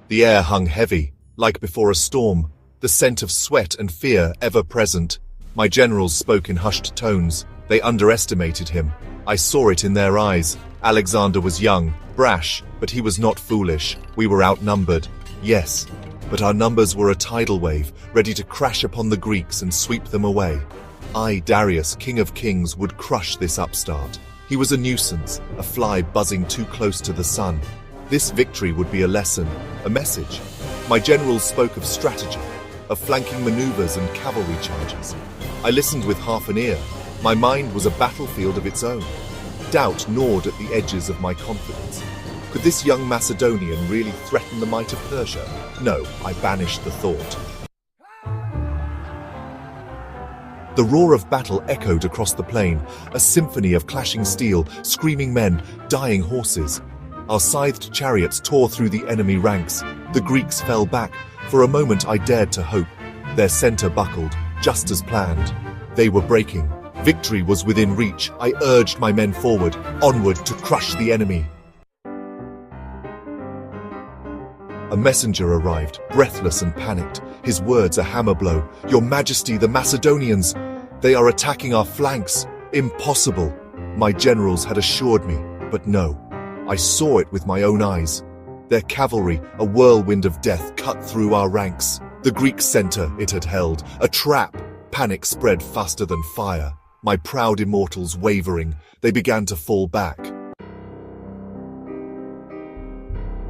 The air hung heavy, like before a storm, the scent of sweat and fear ever present. My generals spoke in hushed tones. They underestimated him. I saw it in their eyes. Alexander was young, brash, but he was not foolish. We were outnumbered, yes, but our numbers were a tidal wave, ready to crash upon the Greeks and sweep them away. I, Darius, King of Kings, would crush this upstart. He was a nuisance, a fly buzzing too close to the sun. This victory would be a lesson, a message. My generals spoke of strategy, of flanking maneuvers and cavalry charges. I listened with half an ear. My mind was a battlefield of its own. Doubt gnawed at the edges of my confidence. Could this young Macedonian really threaten the might of Persia? No, I banished the thought. The roar of battle echoed across the plain, a symphony of clashing steel, screaming men, dying horses. Our scythed chariots tore through the enemy ranks. The Greeks fell back. For a moment I dared to hope. Their center buckled, just as planned. They were breaking. Victory was within reach. I urged my men forward, onward to crush the enemy. A messenger arrived, breathless and panicked. His words a hammer blow. "Your Majesty, the Macedonians! They are attacking our flanks! Impossible!" My generals had assured me, but no. I saw it with my own eyes. Their cavalry, a whirlwind of death, cut through our ranks. The Greek center it had held, a trap. Panic spread faster than fire. My proud immortals wavering, they began to fall back.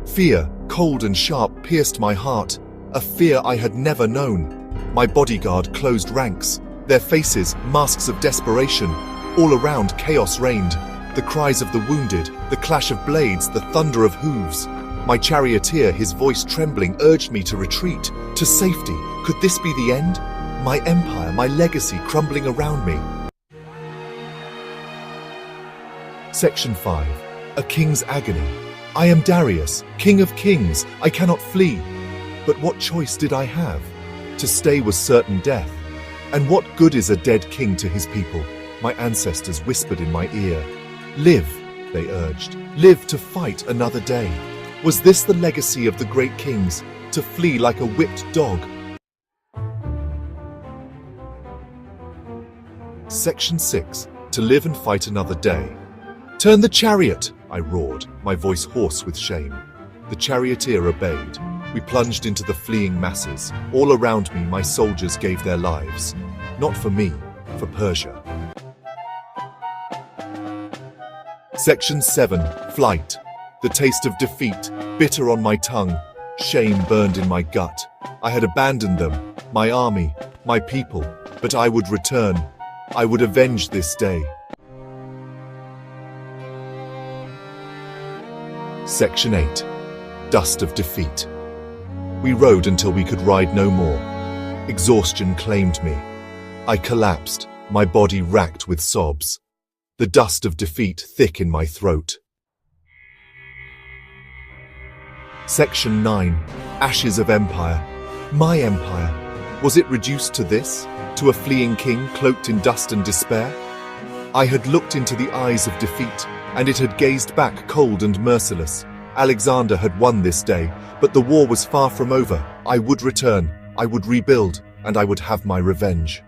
Fear, cold and sharp, pierced my heart, a fear I had never known. My bodyguard closed ranks, their faces masks of desperation. All around chaos reigned, the cries of the wounded, the clash of blades, the thunder of hooves. My charioteer, his voice trembling, urged me to retreat, to safety. Could this be the end? My empire, my legacy crumbling around me. Section 5. A King's Agony. I am Darius, King of Kings. I cannot flee. But what choice did I have? To stay was certain death. And what good is a dead king to his people? My ancestors whispered in my ear. Live, they urged. Live to fight another day. Was this the legacy of the great kings? To flee like a whipped dog? Section 6. To live and fight another day. Turn the chariot, I roared, my voice hoarse with shame. The charioteer obeyed. We plunged into the fleeing masses. All around me, my soldiers gave their lives. Not for me, for Persia. Section 7. Flight. The taste of defeat, bitter on my tongue. Shame burned in my gut. I had abandoned them, my army, my people, but I would return. I would avenge this day. Section 8. Dust of defeat. We rode until we could ride no more. Exhaustion claimed me. I collapsed, my body racked with sobs. The dust of defeat thick in my throat. Section 9. Ashes of empire. My empire. Was it reduced to this? To a fleeing king cloaked in dust and despair? I had looked into the eyes of defeat, and it had gazed back cold and merciless. Alexander had won this day, but the war was far from over. I would return, I would rebuild, and I would have my revenge.